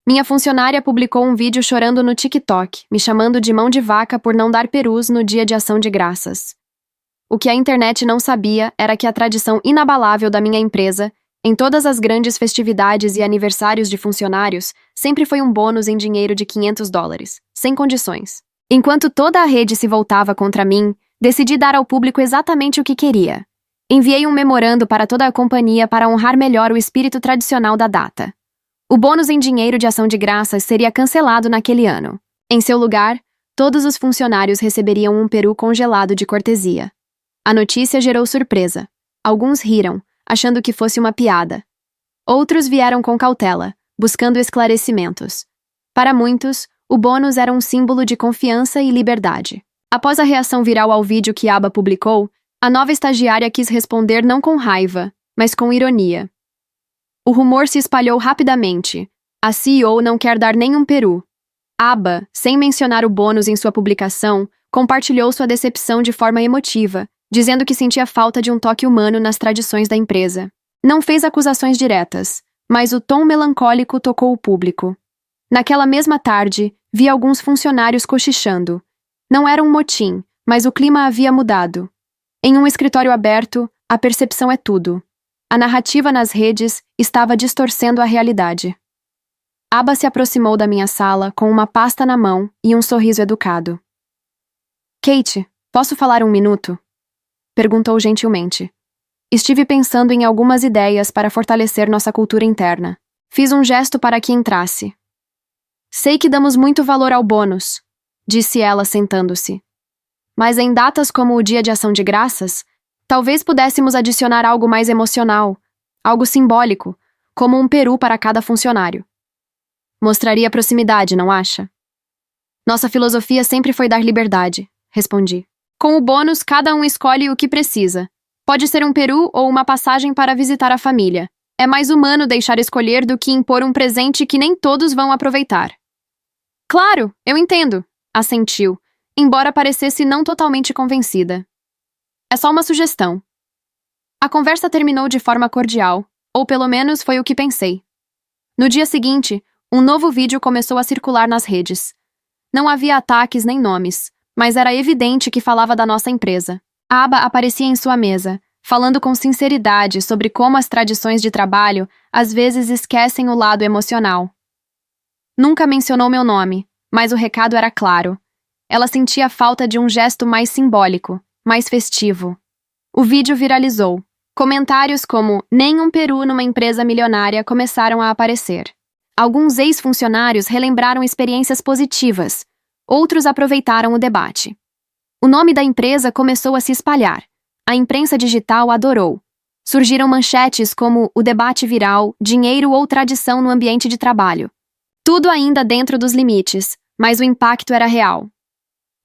Minha funcionária publicou um vídeo chorando no TikTok, me chamando de mão de vaca por não dar perus no dia de ação de graças. O que a internet não sabia era que a tradição inabalável da minha empresa, em todas as grandes festividades e aniversários de funcionários, sempre foi um bônus em dinheiro de $500, sem condições. Enquanto toda a rede se voltava contra mim, decidi dar ao público exatamente o que queria. Enviei um memorando para toda a companhia para honrar melhor o espírito tradicional da data. O bônus em dinheiro de ação de graças seria cancelado naquele ano. Em seu lugar, todos os funcionários receberiam um peru congelado de cortesia. A notícia gerou surpresa. Alguns riram, achando que fosse uma piada. Outros vieram com cautela, buscando esclarecimentos. Para muitos, o bônus era um símbolo de confiança e liberdade. Após a reação viral ao vídeo que Aba publicou, a nova estagiária quis responder não com raiva, mas com ironia. O rumor se espalhou rapidamente. A CEO não quer dar nenhum peru. Aba, sem mencionar o bônus em sua publicação, compartilhou sua decepção de forma emotiva, dizendo que sentia falta de um toque humano nas tradições da empresa. Não fez acusações diretas, mas o tom melancólico tocou o público. Naquela mesma tarde, vi alguns funcionários cochichando. Não era um motim, mas o clima havia mudado. Em um escritório aberto, a percepção é tudo. A narrativa nas redes estava distorcendo a realidade. Aba se aproximou da minha sala com uma pasta na mão e um sorriso educado. Kate, posso falar um minuto? Perguntou gentilmente. Estive pensando em algumas ideias para fortalecer nossa cultura interna. Fiz um gesto para que entrasse. Sei que damos muito valor ao bônus, disse ela sentando-se. Mas em datas como o Dia de Ação de Graças, talvez pudéssemos adicionar algo mais emocional, algo simbólico, como um peru para cada funcionário. Mostraria proximidade, não acha? Nossa filosofia sempre foi dar liberdade, respondi. Com o bônus, cada um escolhe o que precisa. Pode ser um peru ou uma passagem para visitar a família. É mais humano deixar escolher do que impor um presente que nem todos vão aproveitar. Claro, eu entendo, assentiu, embora parecesse não totalmente convencida. É só uma sugestão. A conversa terminou de forma cordial, ou pelo menos foi o que pensei. No dia seguinte, um novo vídeo começou a circular nas redes. Não havia ataques nem nomes, mas era evidente que falava da nossa empresa. A Aba aparecia em sua mesa, falando com sinceridade sobre como as tradições de trabalho às vezes esquecem o lado emocional. Nunca mencionou meu nome, mas o recado era claro. Ela sentia falta de um gesto mais simbólico, mais festivo. O vídeo viralizou. Comentários como "nem um peru numa empresa milionária" começaram a aparecer. Alguns ex-funcionários relembraram experiências positivas. Outros aproveitaram o debate. O nome da empresa começou a se espalhar. A imprensa digital adorou. Surgiram manchetes como "o debate viral, dinheiro ou tradição no ambiente de trabalho". Tudo ainda dentro dos limites, mas o impacto era real.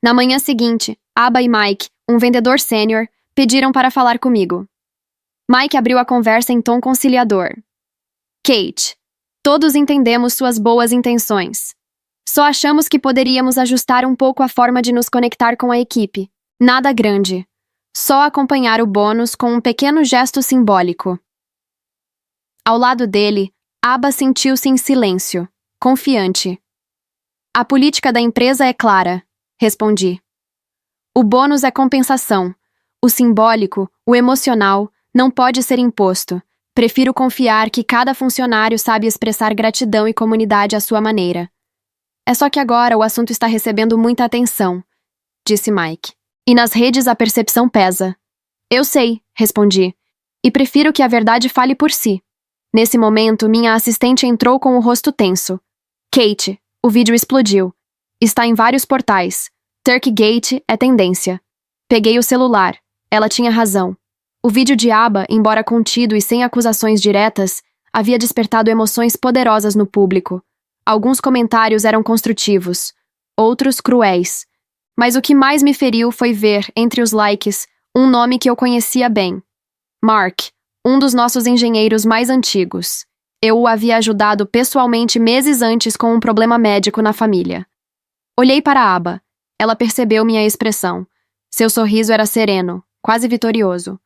Na manhã seguinte, Aba e Mike, um vendedor sênior, pediram para falar comigo. Mike abriu a conversa em tom conciliador. Kate, todos entendemos suas boas intenções. Só achamos que poderíamos ajustar um pouco a forma de nos conectar com a equipe. Nada grande. Só acompanhar o bônus com um pequeno gesto simbólico. Ao lado dele, Aba sentiu-se em silêncio, confiante. A política da empresa é clara, respondi. O bônus é compensação. O simbólico, o emocional, não pode ser imposto. Prefiro confiar que cada funcionário sabe expressar gratidão e comunidade à sua maneira. É só que agora o assunto está recebendo muita atenção, disse Mike. E nas redes a percepção pesa. Eu sei, respondi. E prefiro que a verdade fale por si. Nesse momento, minha assistente entrou com o rosto tenso. Kate, o vídeo explodiu. Está em vários portais. Turkgate é tendência. Peguei o celular. Ela tinha razão. O vídeo de Aba, embora contido e sem acusações diretas, havia despertado emoções poderosas no público. Alguns comentários eram construtivos, outros cruéis. Mas o que mais me feriu foi ver, entre os likes, um nome que eu conhecia bem. Mark, um dos nossos engenheiros mais antigos. Eu o havia ajudado pessoalmente meses antes com um problema médico na família. Olhei para a Aba. Ela percebeu minha expressão. Seu sorriso era sereno, quase vitorioso.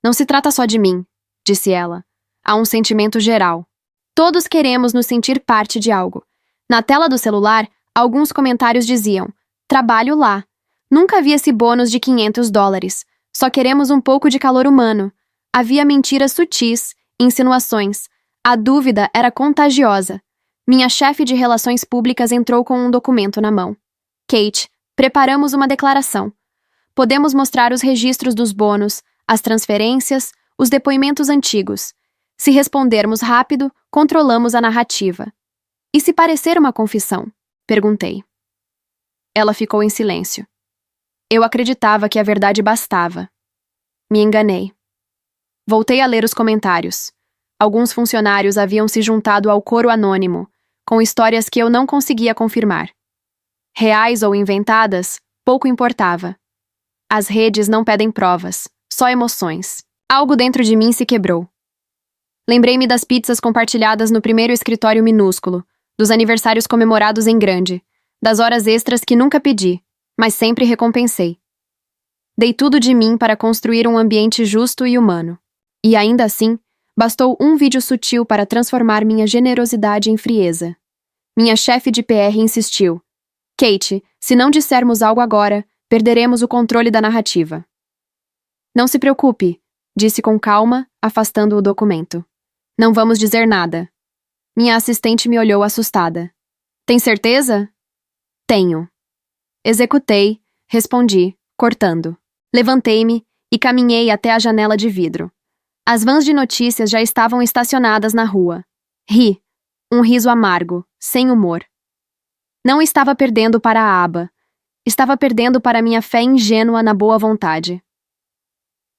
Não se trata só de mim, disse ela. Há um sentimento geral. Todos queremos nos sentir parte de algo. Na tela do celular, alguns comentários diziam: trabalho lá. Nunca vi esse bônus de $500. Só queremos um pouco de calor humano. Havia mentiras sutis, insinuações. A dúvida era contagiosa. Minha chefe de relações públicas entrou com um documento na mão. Kate, preparamos uma declaração. Podemos mostrar os registros dos bônus, as transferências, os depoimentos antigos. Se respondermos rápido, controlamos a narrativa. E se parecer uma confissão? Perguntei. Ela ficou em silêncio. Eu acreditava que a verdade bastava. Me enganei. Voltei a ler os comentários. Alguns funcionários haviam se juntado ao coro anônimo, com histórias que eu não conseguia confirmar. Reais ou inventadas, pouco importava. As redes não pedem provas, só emoções. Algo dentro de mim se quebrou. Lembrei-me das pizzas compartilhadas no primeiro escritório minúsculo, dos aniversários comemorados em grande, das horas extras que nunca pedi, mas sempre recompensei. Dei tudo de mim para construir um ambiente justo e humano. E ainda assim, bastou um vídeo sutil para transformar minha generosidade em frieza. Minha chefe de PR insistiu. Kate, se não dissermos algo agora, perderemos o controle da narrativa. Não se preocupe, disse com calma, afastando o documento. Não vamos dizer nada. Minha assistente me olhou assustada. Tem certeza? Tenho. Executei, respondi, cortando. Levantei-me e caminhei até a janela de vidro. As vans de notícias já estavam estacionadas na rua. Ri. Um riso amargo, sem humor. Não estava perdendo para a aba. Estava perdendo para minha fé ingênua na boa vontade.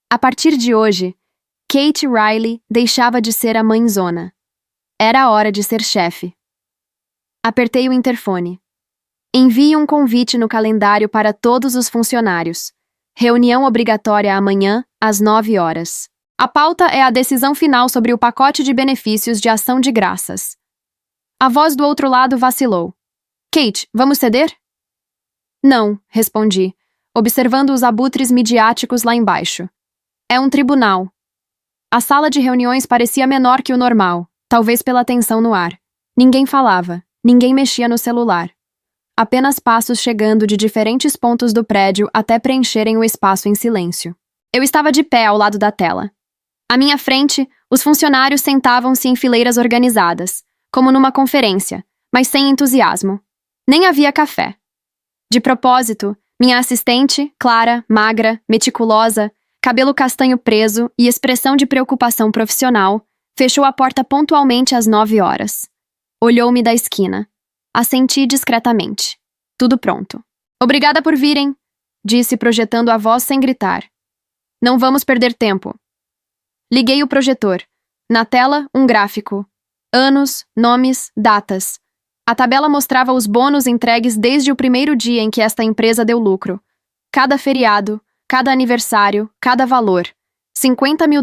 A partir de hoje, Kate Riley deixava de ser a mãezona. Era a hora de ser chefe. Apertei o interfone. Envie um convite no calendário para todos os funcionários. Reunião obrigatória amanhã, às 9 horas. A pauta é a decisão final sobre o pacote de benefícios de ação de graças. A voz do outro lado vacilou. Kate, vamos ceder? Não, respondi, observando os abutres midiáticos lá embaixo. É um tribunal. A sala de reuniões parecia menor que o normal, talvez pela tensão no ar. Ninguém falava, ninguém mexia no celular. Apenas passos chegando de diferentes pontos do prédio até preencherem o espaço em silêncio. Eu estava de pé ao lado da tela. À minha frente, os funcionários sentavam-se em fileiras organizadas, como numa conferência, mas sem entusiasmo. Nem havia café. De propósito, minha assistente, Clara, magra, meticulosa, cabelo castanho preso e expressão de preocupação profissional, fechou a porta pontualmente às 9 horas. Olhou-me da esquina. Assenti discretamente. Tudo pronto. Obrigada por virem, disse projetando a voz sem gritar. Não vamos perder tempo. Liguei o projetor. Na tela, um gráfico. Anos, nomes, datas. A tabela mostrava os bônus entregues desde o primeiro dia em que esta empresa deu lucro. Cada feriado, cada aniversário, cada valor. $50 mil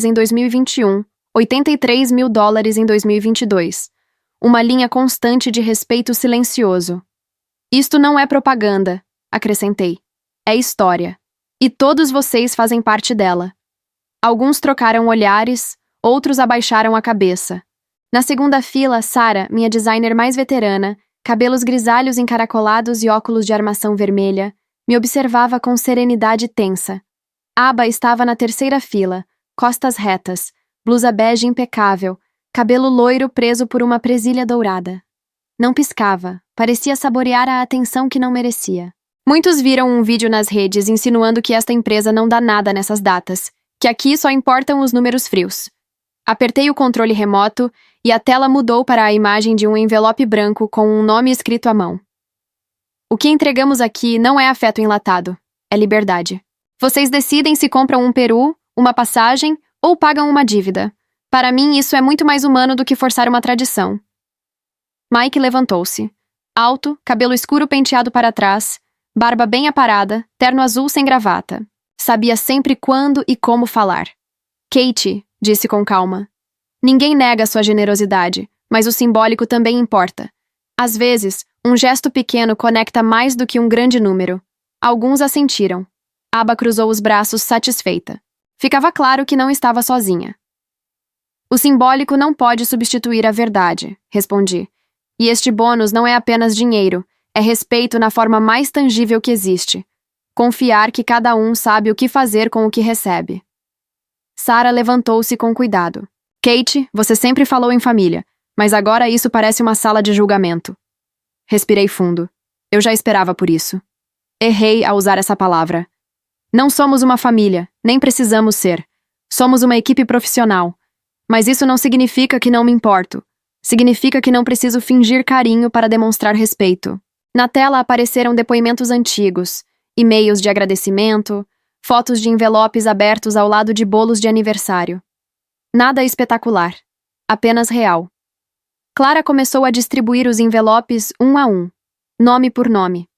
em 2021, $83 mil em 2022. Uma linha constante de respeito silencioso. Isto não é propaganda, acrescentei. É história. E todos vocês fazem parte dela. Alguns trocaram olhares, outros abaixaram a cabeça. Na segunda fila, Sarah, minha designer mais veterana, cabelos grisalhos encaracolados e óculos de armação vermelha, me observava com serenidade tensa. Aba estava na terceira fila, costas retas, blusa bege impecável, cabelo loiro preso por uma presilha dourada. Não piscava, parecia saborear a atenção que não merecia. Muitos viram um vídeo nas redes insinuando que esta empresa não dá nada nessas datas, que aqui só importam os números frios. Apertei o controle remoto e a tela mudou para a imagem de um envelope branco com um nome escrito à mão. O que entregamos aqui não é afeto enlatado, é liberdade. Vocês decidem se compram um peru, uma passagem ou pagam uma dívida. Para mim, isso é muito mais humano do que forçar uma tradição. Mike levantou-se. Alto, cabelo escuro penteado para trás, barba bem aparada, terno azul sem gravata. Sabia sempre quando e como falar. Kate, disse com calma. Ninguém nega sua generosidade, mas o simbólico também importa. Às vezes, um gesto pequeno conecta mais do que um grande número. Alguns assentiram. Aba cruzou os braços satisfeita. Ficava claro que não estava sozinha. O simbólico não pode substituir a verdade, respondi. E este bônus não é apenas dinheiro, é respeito na forma mais tangível que existe. Confiar que cada um sabe o que fazer com o que recebe. Sarah levantou-se com cuidado. Kate, você sempre falou em família, mas agora isso parece uma sala de julgamento. Respirei fundo. Eu já esperava por isso. Errei ao usar essa palavra. Não somos uma família, nem precisamos ser. Somos uma equipe profissional. Mas isso não significa que não me importo. Significa que não preciso fingir carinho para demonstrar respeito. Na tela apareceram depoimentos antigos, e-mails de agradecimento, fotos de envelopes abertos ao lado de bolos de aniversário. Nada espetacular, apenas real. Clara começou a distribuir os envelopes um a um, nome por nome.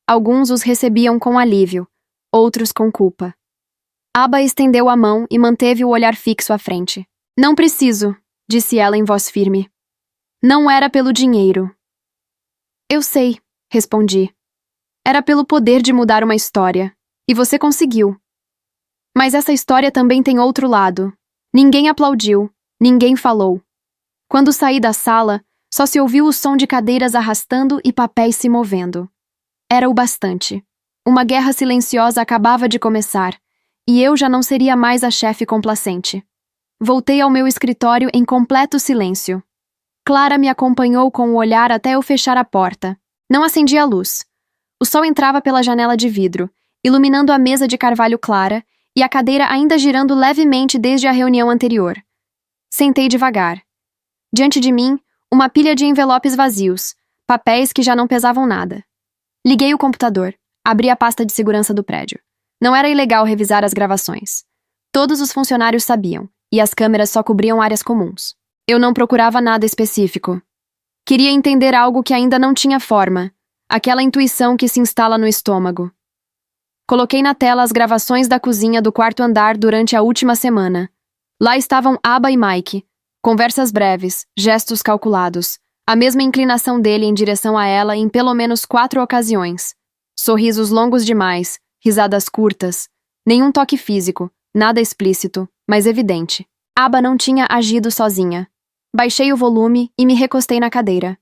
Alguns os recebiam com alívio, outros com culpa. Aba estendeu a mão e manteve o olhar fixo à frente. Não preciso, disse ela em voz firme. Não era pelo dinheiro. Eu sei, respondi. Era pelo poder de mudar uma história. E você conseguiu. Mas essa história também tem outro lado. Ninguém aplaudiu, ninguém falou. Quando saí da sala, só se ouviu o som de cadeiras arrastando e papéis se movendo. Era o bastante. Uma guerra silenciosa acabava de começar, e eu já não seria mais a chefe complacente. Voltei ao meu escritório em completo silêncio. Clara me acompanhou com o olhar até eu fechar a porta. Não acendi a luz. O sol entrava pela janela de vidro, iluminando a mesa de carvalho clara e a cadeira ainda girando levemente desde a reunião anterior. Sentei devagar. Diante de mim, uma pilha de envelopes vazios, papéis que já não pesavam nada. Liguei o computador, abri a pasta de segurança do prédio. Não era ilegal revisar as gravações. Todos os funcionários sabiam, e as câmeras só cobriam áreas comuns. Eu não procurava nada específico. Queria entender algo que ainda não tinha forma, aquela intuição que se instala no estômago. Coloquei na tela as gravações da cozinha do quarto andar durante a última semana. Lá estavam Aba e Mike, conversas breves, gestos calculados, a mesma inclinação dele em direção a ela em pelo menos 4 ocasiões. Sorrisos longos demais, risadas curtas, nenhum toque físico, nada explícito, mas evidente. Aba não tinha agido sozinha. Baixei o volume e me recostei na cadeira.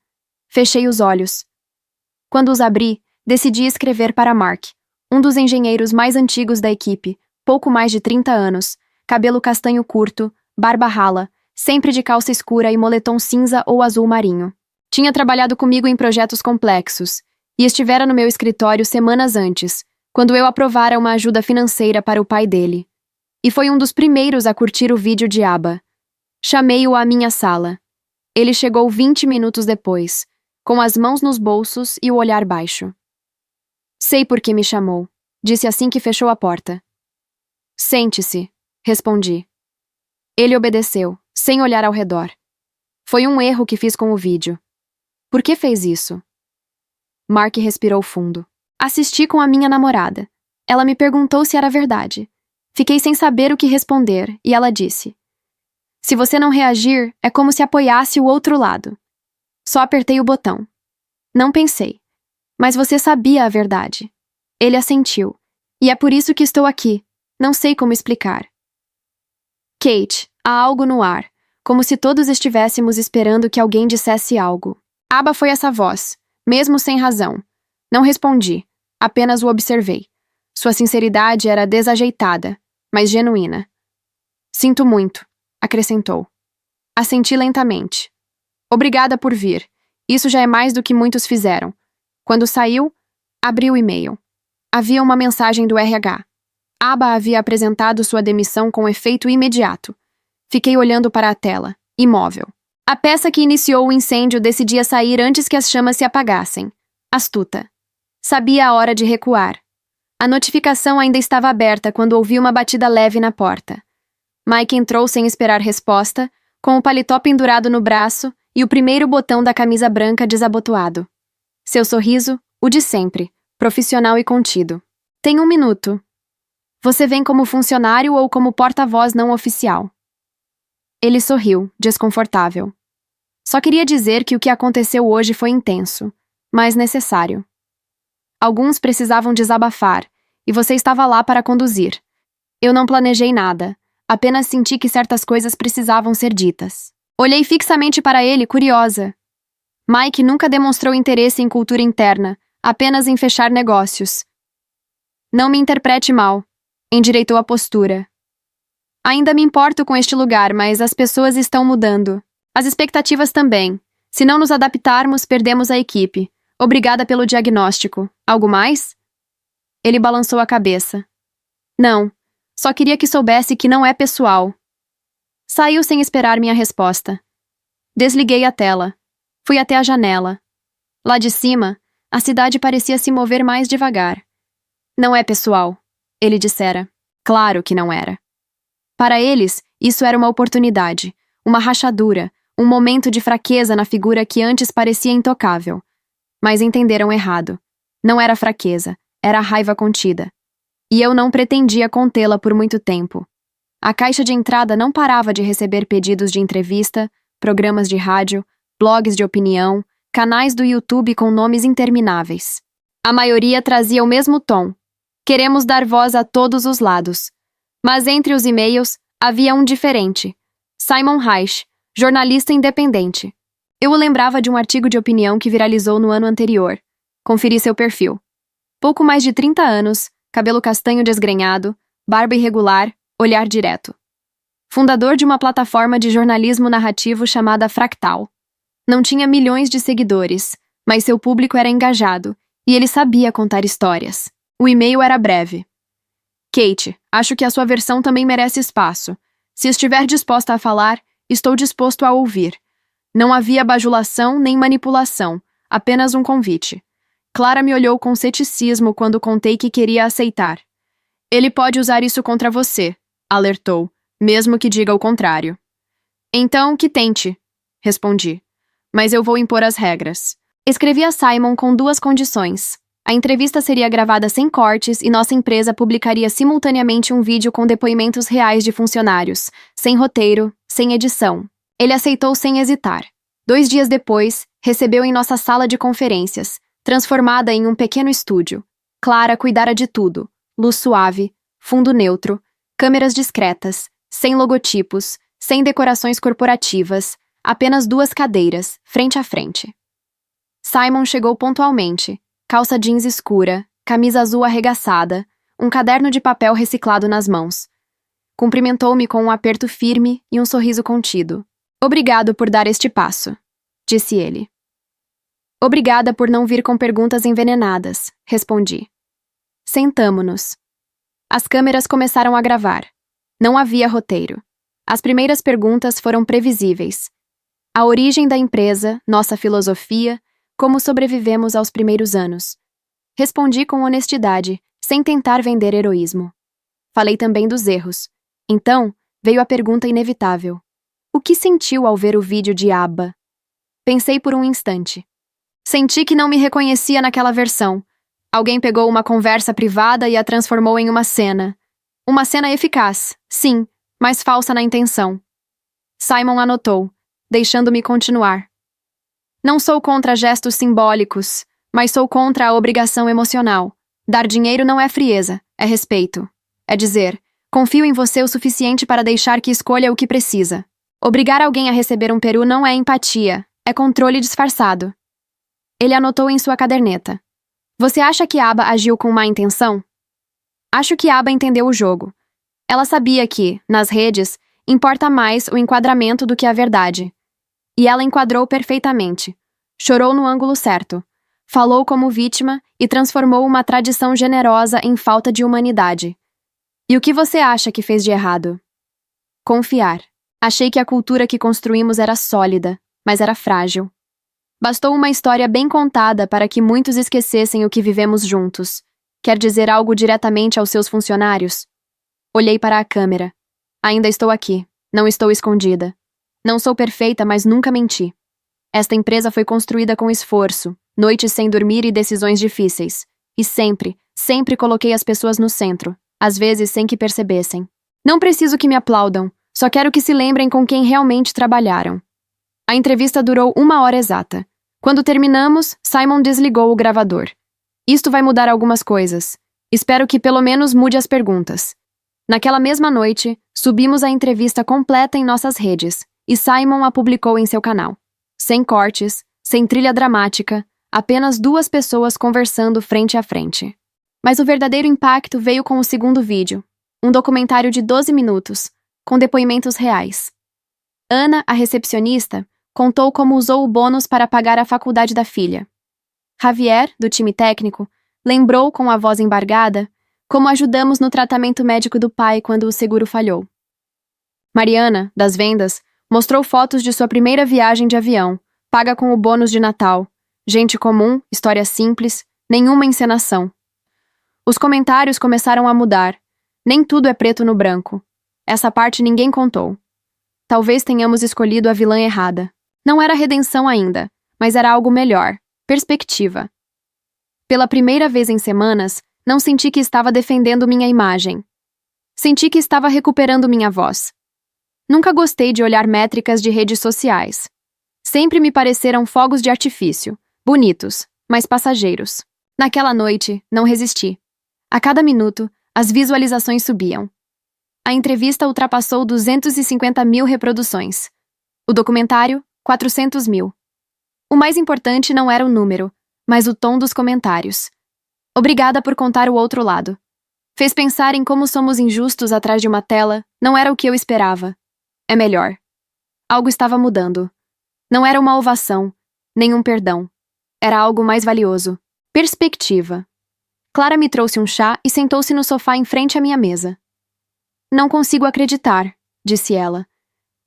Fechei os olhos. Quando os abri, decidi escrever para Mark, um dos engenheiros mais antigos da equipe, pouco mais de 30 anos, cabelo castanho curto, barba rala, sempre de calça escura e moletom cinza ou azul marinho. Tinha trabalhado comigo em projetos complexos e estivera no meu escritório semanas antes, quando eu aprovara uma ajuda financeira para o pai dele. E foi um dos primeiros a curtir o vídeo de Aba. Chamei-o à minha sala. Ele chegou 20 minutos depois, com as mãos nos bolsos e o olhar baixo. Sei por que me chamou, disse assim que fechou a porta. Sente-se, respondi. Ele obedeceu, sem olhar ao redor. Foi um erro que fiz com o vídeo. Por que fez isso? Mark respirou fundo. Assisti com a minha namorada. Ela me perguntou se era verdade. Fiquei sem saber o que responder, e ela disse: se você não reagir, é como se apoiasse o outro lado. Só apertei o botão. Não pensei. Mas você sabia a verdade. Ele assentiu. E é por isso que estou aqui. Não sei como explicar. Kate, há algo no ar, como se todos estivéssemos esperando que alguém dissesse algo. Aba foi essa voz, mesmo sem razão. Não respondi, apenas o observei. Sua sinceridade era desajeitada, mas genuína. Sinto muito, acrescentou. Assenti lentamente. Obrigada por vir. Isso já é mais do que muitos fizeram. Quando saiu, abri o e-mail. Havia uma mensagem do RH. Aba havia apresentado sua demissão com efeito imediato. Fiquei olhando para a tela, imóvel. A peça que iniciou o incêndio decidia sair antes que as chamas se apagassem. Astuta. Sabia a hora de recuar. A notificação ainda estava aberta quando ouvi uma batida leve na porta. Mike entrou sem esperar resposta, com o paletó pendurado no braço e o primeiro botão da camisa branca desabotoado. Seu sorriso, o de sempre, profissional e contido. Tem 1 minuto. Você vem como funcionário ou como porta-voz não oficial? Ele sorriu, desconfortável. Só queria dizer que o que aconteceu hoje foi intenso, mas necessário. Alguns precisavam desabafar, e você estava lá para conduzir. Eu não planejei nada, Apenas senti que certas coisas precisavam ser ditas. Olhei fixamente para ele, curiosa. Mike nunca demonstrou interesse em cultura interna, apenas em fechar negócios. Não me interprete mal, endireitou a postura. Ainda me importo com este lugar, mas as pessoas estão mudando. As expectativas também. Se não nos adaptarmos, perdemos a equipe. Obrigada pelo diagnóstico. Algo mais? Ele balançou a cabeça. Não. Só queria que soubesse que não é pessoal. Saiu sem esperar minha resposta. Desliguei a tela. Fui até a janela. Lá de cima, a cidade parecia se mover mais devagar. Não é pessoal, ele dissera. Claro que não era. Para eles, isso era uma oportunidade, uma rachadura, um momento de fraqueza na figura que antes parecia intocável. Mas entenderam errado. Não era fraqueza, era raiva contida. E eu não pretendia contê-la por muito tempo. A caixa de entrada não parava de receber pedidos de entrevista, programas de rádio, blogs de opinião, canais do YouTube com nomes intermináveis. A maioria trazia o mesmo tom. Queremos dar voz a todos os lados. Mas entre os e-mails, havia um diferente. Simon Reich, jornalista independente. Eu o lembrava de um artigo de opinião que viralizou no ano anterior. Conferi seu perfil. Pouco mais de 30 anos, cabelo castanho desgrenhado, barba irregular, olhar direto. Fundador de uma plataforma de jornalismo narrativo chamada Fractal. Não tinha milhões de seguidores, mas seu público era engajado, e ele sabia contar histórias. O e-mail era breve. Kate, acho que a sua versão também merece espaço. Se estiver disposta a falar, estou disposto a ouvir. Não havia bajulação nem manipulação, apenas um convite. Clara me olhou com ceticismo quando contei que queria aceitar. Ele pode usar isso contra você, alertou, mesmo que diga o contrário. Então, que tente, respondi. Mas eu vou impor as regras. Escrevi a Simon com 2 condições. A entrevista seria gravada sem cortes e nossa empresa publicaria simultaneamente um vídeo com depoimentos reais de funcionários, sem roteiro, sem edição. Ele aceitou sem hesitar. 2 dias depois, recebeu em nossa sala de conferências, transformada em um pequeno estúdio. Clara cuidara de tudo. Luz suave, fundo neutro, câmeras discretas, sem logotipos, sem decorações corporativas, apenas 2 cadeiras, frente a frente. Simon chegou pontualmente. Calça jeans escura, camisa azul arregaçada, um caderno de papel reciclado nas mãos. Cumprimentou-me com um aperto firme e um sorriso contido. Obrigado por dar este passo, disse ele. Obrigada por não vir com perguntas envenenadas, respondi. Sentamo-nos. As câmeras começaram a gravar. Não havia roteiro. As primeiras perguntas foram previsíveis. A origem da empresa, nossa filosofia, como sobrevivemos aos primeiros anos. Respondi com honestidade, sem tentar vender heroísmo. Falei também dos erros. Então, veio a pergunta inevitável. O que sentiu ao ver o vídeo de ABBA? Pensei por um instante. Senti que não me reconhecia naquela versão. Alguém pegou uma conversa privada e a transformou em uma cena. Uma cena eficaz, sim, mas falsa na intenção. Simon anotou, deixando-me continuar. Não sou contra gestos simbólicos, mas sou contra a obrigação emocional. Dar dinheiro não é frieza, é respeito. É dizer, confio em você o suficiente para deixar que escolha o que precisa. Obrigar alguém a receber um peru não é empatia, é controle disfarçado. Ele anotou em sua caderneta. Você acha que Aba agiu com má intenção? Acho que Aba entendeu o jogo. Ela sabia que, nas redes, importa mais o enquadramento do que a verdade. E ela enquadrou perfeitamente. Chorou no ângulo certo. Falou como vítima e transformou uma tradição generosa em falta de humanidade. E o que você acha que fez de errado? Confiar. Achei que a cultura que construímos era sólida, mas era frágil. Bastou uma história bem contada para que muitos esquecessem o que vivemos juntos. Quer dizer algo diretamente aos seus funcionários? Olhei para a câmera. Ainda estou aqui. Não estou escondida. Não sou perfeita, mas nunca menti. Esta empresa foi construída com esforço, noites sem dormir e decisões difíceis. E sempre, sempre coloquei as pessoas no centro, às vezes sem que percebessem. Não preciso que me aplaudam, só quero que se lembrem com quem realmente trabalharam. A entrevista durou 1 hora exata. Quando terminamos, Simon desligou o gravador. Isto vai mudar algumas coisas. Espero que pelo menos mude as perguntas. Naquela mesma noite, subimos a entrevista completa em nossas redes, e Simon a publicou em seu canal. Sem cortes, sem trilha dramática, apenas duas pessoas conversando frente a frente. Mas o verdadeiro impacto veio com o segundo vídeo, um documentário de 12 minutos, com depoimentos reais. Ana, a recepcionista, contou como usou o bônus para pagar a faculdade da filha. Javier, do time técnico, lembrou com a voz embargada como ajudamos no tratamento médico do pai quando o seguro falhou. Mariana, das vendas, mostrou fotos de sua primeira viagem de avião, paga com o bônus de Natal. Gente comum, história simples, nenhuma encenação. Os comentários começaram a mudar. Nem tudo é preto no branco. Essa parte ninguém contou. Talvez tenhamos escolhido a vilã errada. Não era redenção ainda, mas era algo melhor. Perspectiva. Pela primeira vez em semanas, não senti que estava defendendo minha imagem. Senti que estava recuperando minha voz. Nunca gostei de olhar métricas de redes sociais. Sempre me pareceram fogos de artifício, bonitos, mas passageiros. Naquela noite, não resisti. A cada minuto, as visualizações subiam. A entrevista ultrapassou 250 mil reproduções. O documentário, 400 mil. O mais importante não era o número, mas o tom dos comentários. Obrigada por contar o outro lado. Fez pensar em como somos injustos atrás de uma tela, não era o que eu esperava. É melhor. Algo estava mudando. Não era uma ovação, nem um perdão. Era algo mais valioso. Perspectiva. Clara me trouxe um chá e sentou-se no sofá em frente à minha mesa. Não consigo acreditar, disse ela.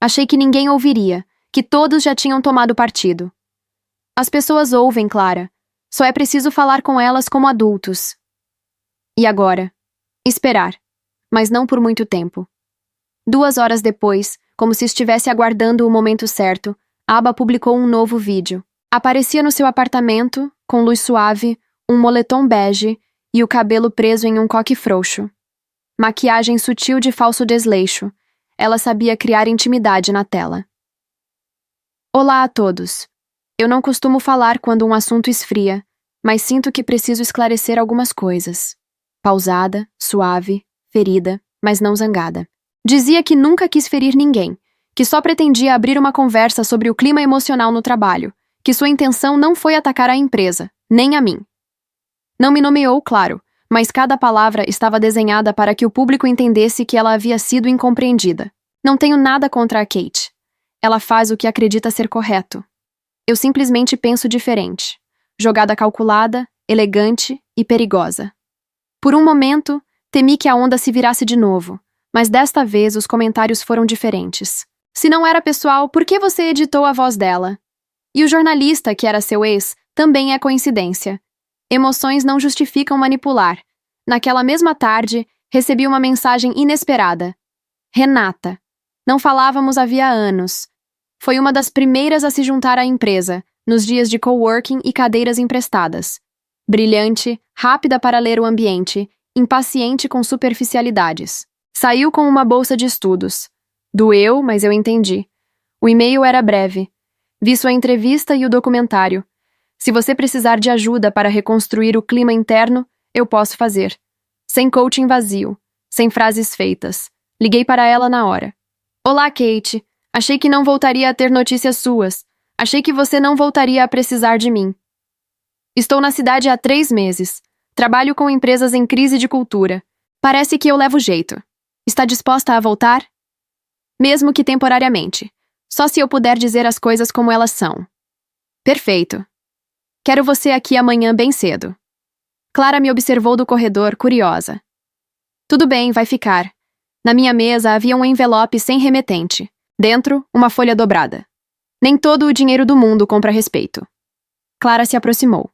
Achei que ninguém ouviria, que todos já tinham tomado partido. As pessoas ouvem, Clara. Só é preciso falar com elas como adultos. E agora? Esperar. Mas não por muito tempo. 2 horas depois, como se estivesse aguardando o momento certo, Aba publicou um novo vídeo. Aparecia no seu apartamento, com luz suave, um moletom bege e o cabelo preso em um coque frouxo. Maquiagem sutil de falso desleixo. Ela sabia criar intimidade na tela. Olá a todos. Eu não costumo falar quando um assunto esfria, mas sinto que preciso esclarecer algumas coisas. Pausada, suave, ferida, mas não zangada. Dizia que nunca quis ferir ninguém, que só pretendia abrir uma conversa sobre o clima emocional no trabalho, que sua intenção não foi atacar a empresa, nem a mim. Não me nomeou, claro, mas cada palavra estava desenhada para que o público entendesse que ela havia sido incompreendida. Não tenho nada contra a Kate. Ela faz o que acredita ser correto. Eu simplesmente penso diferente. Jogada calculada, elegante e perigosa. Por um momento, temi que a onda se virasse de novo, mas desta vez os comentários foram diferentes. Se não era pessoal, por que você editou a voz dela? E o jornalista, que era seu ex, também é coincidência. Emoções não justificam manipular. Naquela mesma tarde, recebi uma mensagem inesperada. Renata. Não falávamos havia anos. Foi uma das primeiras a se juntar à empresa, nos dias de coworking e cadeiras emprestadas. Brilhante, rápida para ler o ambiente, impaciente com superficialidades. Saiu com uma bolsa de estudos. Doeu, mas eu entendi. O e-mail era breve. Vi sua entrevista e o documentário. Se você precisar de ajuda para reconstruir o clima interno, eu posso fazer. Sem coaching vazio, sem frases feitas. Liguei para ela na hora. Olá, Kate. Achei que não voltaria a ter notícias suas. Achei que você não voltaria a precisar de mim. Estou na cidade há 3 meses. Trabalho com empresas em crise de cultura. Parece que eu levo jeito. Está disposta a voltar? Mesmo que temporariamente. Só se eu puder dizer as coisas como elas são. Perfeito. Quero você aqui amanhã bem cedo. Clara me observou do corredor, curiosa. Tudo bem, vai ficar. Na minha mesa havia um envelope sem remetente. Dentro, uma folha dobrada. Nem todo o dinheiro do mundo compra respeito. Clara se aproximou.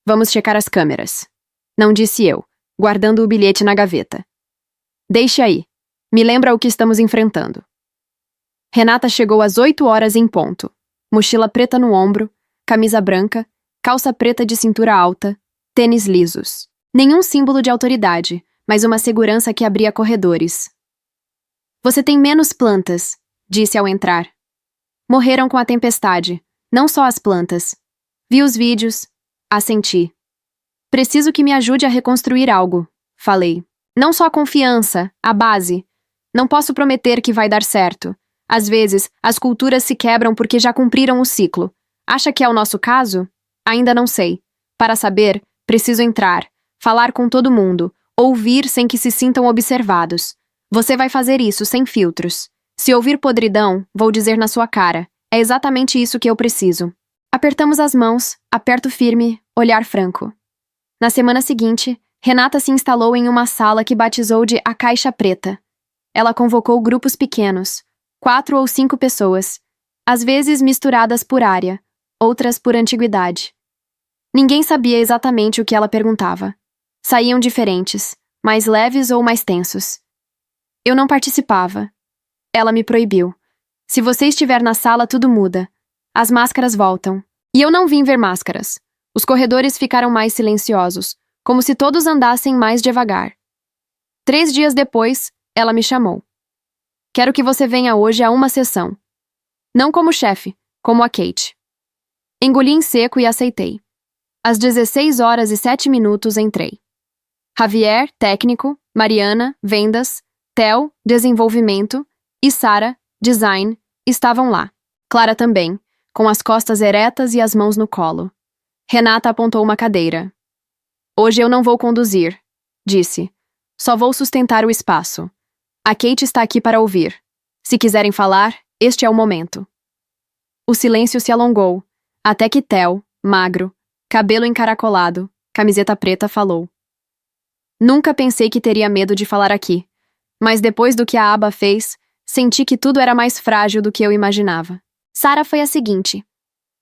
Vamos checar as câmeras. Não disse eu, guardando o bilhete na gaveta. Deixe aí. Me lembra o que estamos enfrentando. Renata chegou às 8 horas em ponto. Mochila preta no ombro, camisa branca, calça preta de cintura alta, tênis lisos. Nenhum símbolo de autoridade, mas uma segurança que abria corredores. Você tem menos plantas, disse ao entrar. Morreram com a tempestade, não só as plantas. Vi os vídeos, assenti. Preciso que me ajude a reconstruir algo, falei. Não só a confiança, a base. Não posso prometer que vai dar certo. Às vezes, as culturas se quebram porque já cumpriram o ciclo. Acha que é o nosso caso? Ainda não sei. Para saber, preciso entrar, falar com todo mundo, ouvir sem que se sintam observados. Você vai fazer isso sem filtros. Se ouvir podridão, vou dizer na sua cara. É exatamente isso que eu preciso. Apertamos as mãos, aperto firme, olhar franco. Na semana seguinte, Renata se instalou em uma sala que batizou de A Caixa Preta. Ela convocou grupos pequenos, 4 ou 5 pessoas, às vezes misturadas por área, outras por antiguidade. Ninguém sabia exatamente o que ela perguntava. Saíam diferentes, mais leves ou mais tensos. Eu não participava. Ela me proibiu. Se você estiver na sala, tudo muda. As máscaras voltam. E eu não vim ver máscaras. Os corredores ficaram mais silenciosos, como se todos andassem mais devagar. 3 dias depois, ela me chamou. Quero que você venha hoje a uma sessão. Não como chefe, como a Kate. Engoli em seco e aceitei. Às 16h07 entrei. Javier, técnico, Mariana, vendas, Theo, desenvolvimento, e Sara, design, estavam lá. Clara também, com as costas eretas e as mãos no colo. Renata apontou uma cadeira. Hoje eu não vou conduzir, disse. Só vou sustentar o espaço. A Kate está aqui para ouvir. Se quiserem falar, este é o momento. O silêncio se alongou, até que Theo, magro, cabelo encaracolado, camiseta preta, falou. Nunca pensei que teria medo de falar aqui, mas depois do que a Aba fez, senti que tudo era mais frágil do que eu imaginava. Sara foi a seguinte.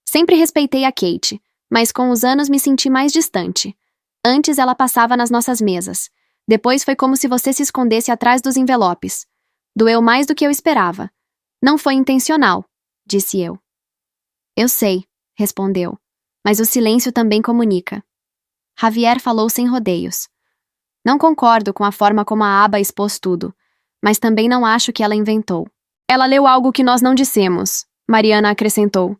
Sempre respeitei a Kate, mas com os anos me senti mais distante. Antes ela passava nas nossas mesas. Depois foi como se você se escondesse atrás dos envelopes. Doeu mais do que eu esperava. Não foi intencional, disse eu. Eu sei, respondeu. Mas o silêncio também comunica. Javier falou sem rodeios. Não concordo com a forma como a Aba expôs tudo, mas também não acho que ela inventou. Ela leu algo que nós não dissemos, Mariana acrescentou.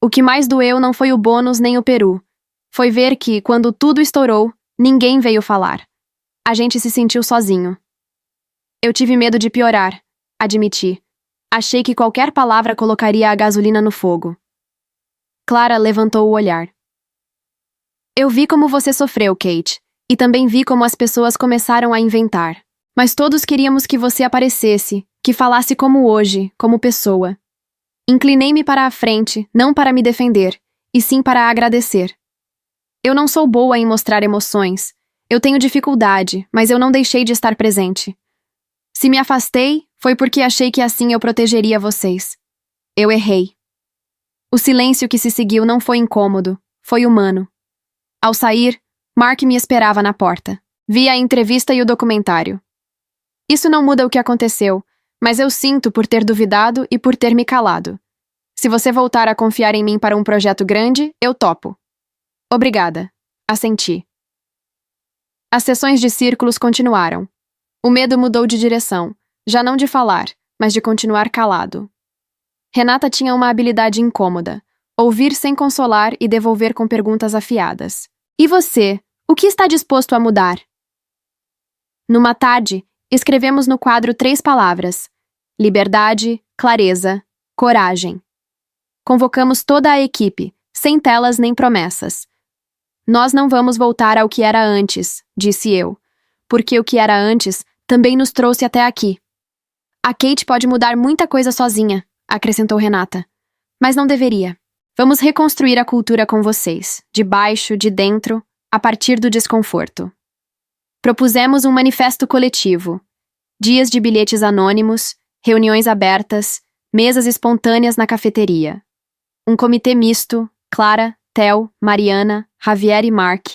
O que mais doeu não foi o bônus nem o peru. Foi ver que, quando tudo estourou, ninguém veio falar. A gente se sentiu sozinho. Eu tive medo de piorar, admiti. Achei que qualquer palavra colocaria a gasolina no fogo. Clara levantou o olhar. Eu vi como você sofreu, Kate, e também vi como as pessoas começaram a inventar. Mas todos queríamos que você aparecesse, que falasse como hoje, como pessoa. Inclinei-me para a frente, não para me defender, e sim para agradecer. Eu não sou boa em mostrar emoções. Eu tenho dificuldade, mas eu não deixei de estar presente. Se me afastei, foi porque achei que assim eu protegeria vocês. Eu errei. O silêncio que se seguiu não foi incômodo, foi humano. Ao sair, Mark me esperava na porta. Vi a entrevista e o documentário. Isso não muda o que aconteceu, mas eu sinto por ter duvidado e por ter me calado. Se você voltar a confiar em mim para um projeto grande, eu topo. Obrigada. Assenti. As sessões de círculos continuaram. O medo mudou de direção, já não de falar, mas de continuar calado. Renata tinha uma habilidade incômoda, ouvir sem consolar e devolver com perguntas afiadas. E você, o que está disposto a mudar? Numa tarde, escrevemos no quadro 3 palavras: liberdade, clareza, coragem. Convocamos toda a equipe, sem telas nem promessas. Nós não vamos voltar ao que era antes, disse eu, porque o que era antes também nos trouxe até aqui. A Kate pode mudar muita coisa sozinha, acrescentou Renata. Mas não deveria. Vamos reconstruir a cultura com vocês, de baixo, de dentro, a partir do desconforto. Propusemos um manifesto coletivo. Dias de bilhetes anônimos, reuniões abertas, mesas espontâneas na cafeteria. Um comitê misto, Clara, Theo, Mariana, Javier e Mark,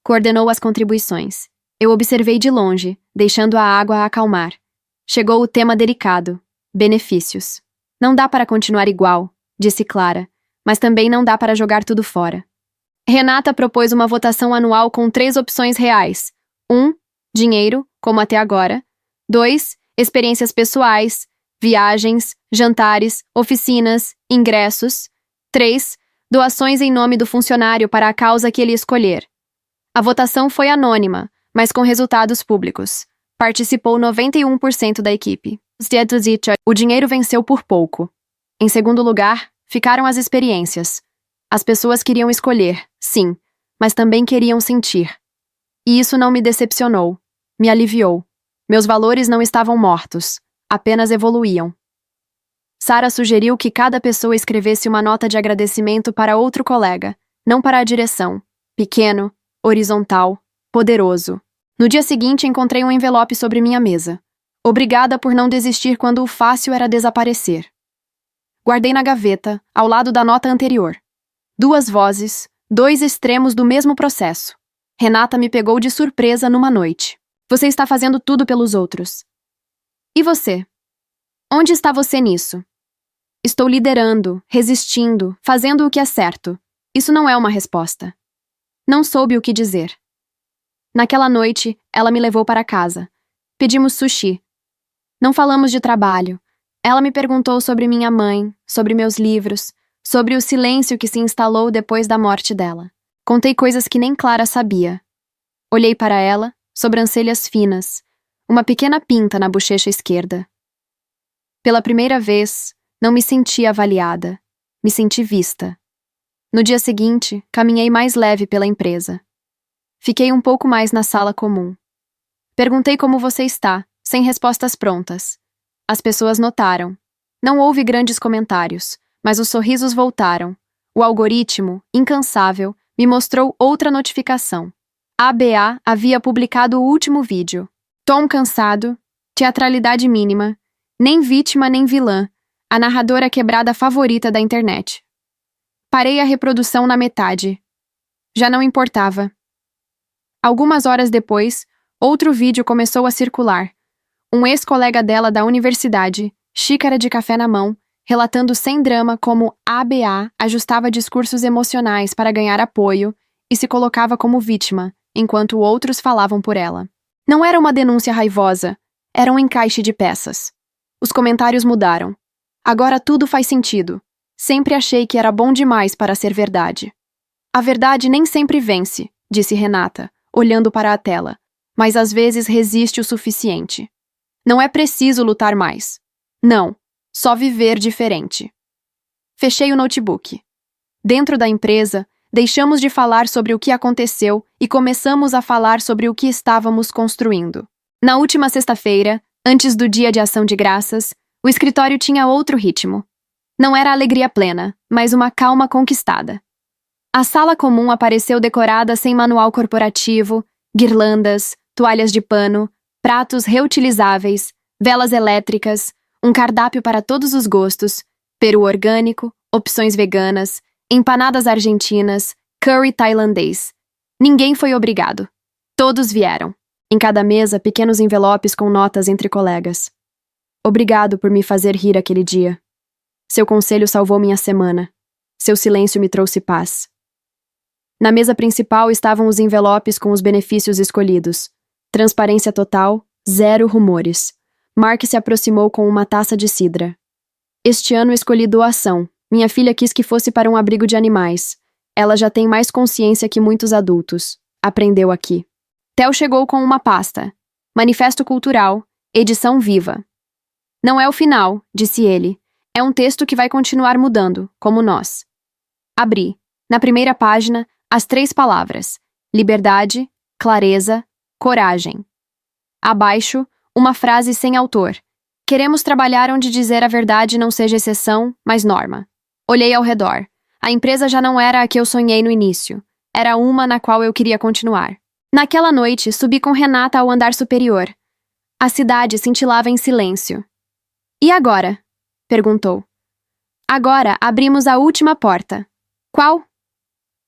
coordenou as contribuições. Eu observei de longe, deixando a água acalmar. Chegou o tema delicado: benefícios. Não dá para continuar igual, disse Clara, mas também não dá para jogar tudo fora. Renata propôs uma votação anual com 3 opções reais. 1. Dinheiro, como até agora. 2. Experiências pessoais, viagens, jantares, oficinas, ingressos. 3. Doações em nome do funcionário para a causa que ele escolher. A votação foi anônima, mas com resultados públicos. Participou 91% da equipe. O dinheiro venceu por pouco. Em segundo lugar, ficaram as experiências. As pessoas queriam escolher, sim, mas também queriam sentir. E isso não me decepcionou. Me aliviou. Meus valores não estavam mortos, apenas evoluíam. Sara sugeriu que cada pessoa escrevesse uma nota de agradecimento para outro colega, não para a direção. Pequeno, horizontal, poderoso. No dia seguinte, encontrei um envelope sobre minha mesa. Obrigada por não desistir quando o fácil era desaparecer. Guardei na gaveta, ao lado da nota anterior. Duas vozes, dois extremos do mesmo processo. Renata me pegou de surpresa numa noite. Você está fazendo tudo pelos outros. E você? Onde está você nisso? Estou liderando, resistindo, fazendo o que é certo. Isso não é uma resposta. Não soube o que dizer. Naquela noite, ela me levou para casa. Pedimos sushi. Não falamos de trabalho. Ela me perguntou sobre minha mãe, sobre meus livros, sobre o silêncio que se instalou depois da morte dela. Contei coisas que nem Clara sabia. Olhei para ela, sobrancelhas finas, uma pequena pinta na bochecha esquerda. Pela primeira vez, não me senti avaliada. Me senti vista. No dia seguinte, caminhei mais leve pela empresa. Fiquei um pouco mais na sala comum. Perguntei como você está, sem respostas prontas. As pessoas notaram. Não houve grandes comentários, mas os sorrisos voltaram. O algoritmo, incansável, me mostrou outra notificação. A ABA havia publicado o último vídeo. Tom cansado, teatralidade mínima, nem vítima nem vilã, a narradora quebrada favorita da internet. Parei a reprodução na metade. Já não importava. Algumas horas depois, outro vídeo começou a circular. Um ex-colega dela da universidade, xícara de café na mão, relatando sem drama como a ABA ajustava discursos emocionais para ganhar apoio e se colocava como vítima, enquanto outros falavam por ela. Não era uma denúncia raivosa, era um encaixe de peças. Os comentários mudaram. Agora tudo faz sentido. Sempre achei que era bom demais para ser verdade. A verdade nem sempre vence, disse Renata, olhando para a tela, mas às vezes resiste o suficiente. Não é preciso lutar mais. Não, só viver diferente. Fechei o notebook. Dentro da empresa, deixamos de falar sobre o que aconteceu e começamos a falar sobre o que estávamos construindo. Na última sexta-feira, antes do Dia de Ação de Graças, o escritório tinha outro ritmo. Não era alegria plena, mas uma calma conquistada. A sala comum apareceu decorada sem manual corporativo, guirlandas, toalhas de pano, pratos reutilizáveis, velas elétricas, um cardápio para todos os gostos, peru orgânico, opções veganas, empanadas argentinas, curry tailandês. Ninguém foi obrigado. Todos vieram. Em cada mesa, pequenos envelopes com notas entre colegas. Obrigado por me fazer rir aquele dia. Seu conselho salvou minha semana. Seu silêncio me trouxe paz. Na mesa principal estavam os envelopes com os benefícios escolhidos. Transparência total, 0 rumores. Mark se aproximou com uma taça de cidra. Este ano escolhi doação. Minha filha quis que fosse para um abrigo de animais. Ela já tem mais consciência que muitos adultos. Aprendeu aqui. Theo chegou com uma pasta. Manifesto Cultural, edição viva. Não é o final, disse ele. É um texto que vai continuar mudando, como nós. Abri. Na primeira página, as 3 palavras: liberdade, clareza, coragem. Abaixo, uma frase sem autor. Queremos trabalhar onde dizer a verdade não seja exceção, mas norma. Olhei ao redor. A empresa já não era a que eu sonhei no início. Era uma na qual eu queria continuar. Naquela noite, subi com Renata ao andar superior. A cidade cintilava em silêncio. E agora? Perguntou. Agora abrimos a última porta. Qual?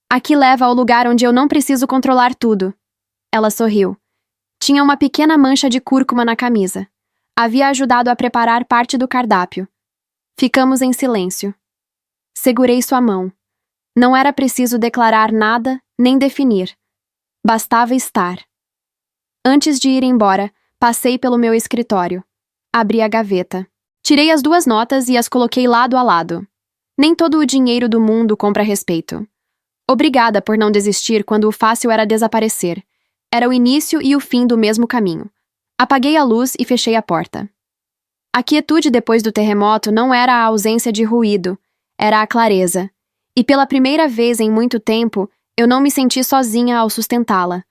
A que leva ao lugar onde eu não preciso controlar tudo. Ela sorriu. Tinha uma pequena mancha de cúrcuma na camisa. Havia ajudado a preparar parte do cardápio. Ficamos em silêncio. Segurei sua mão. Não era preciso declarar nada, nem definir. Bastava estar. Antes de ir embora, passei pelo meu escritório. Abri a gaveta. Tirei as 2 notas e as coloquei lado a lado. Nem todo o dinheiro do mundo compra respeito. Obrigada por não desistir quando o fácil era desaparecer. Era o início e o fim do mesmo caminho. Apaguei a luz e fechei a porta. A quietude depois do terremoto não era a ausência de ruído, era a clareza. E pela primeira vez em muito tempo, eu não me senti sozinha ao sustentá-la.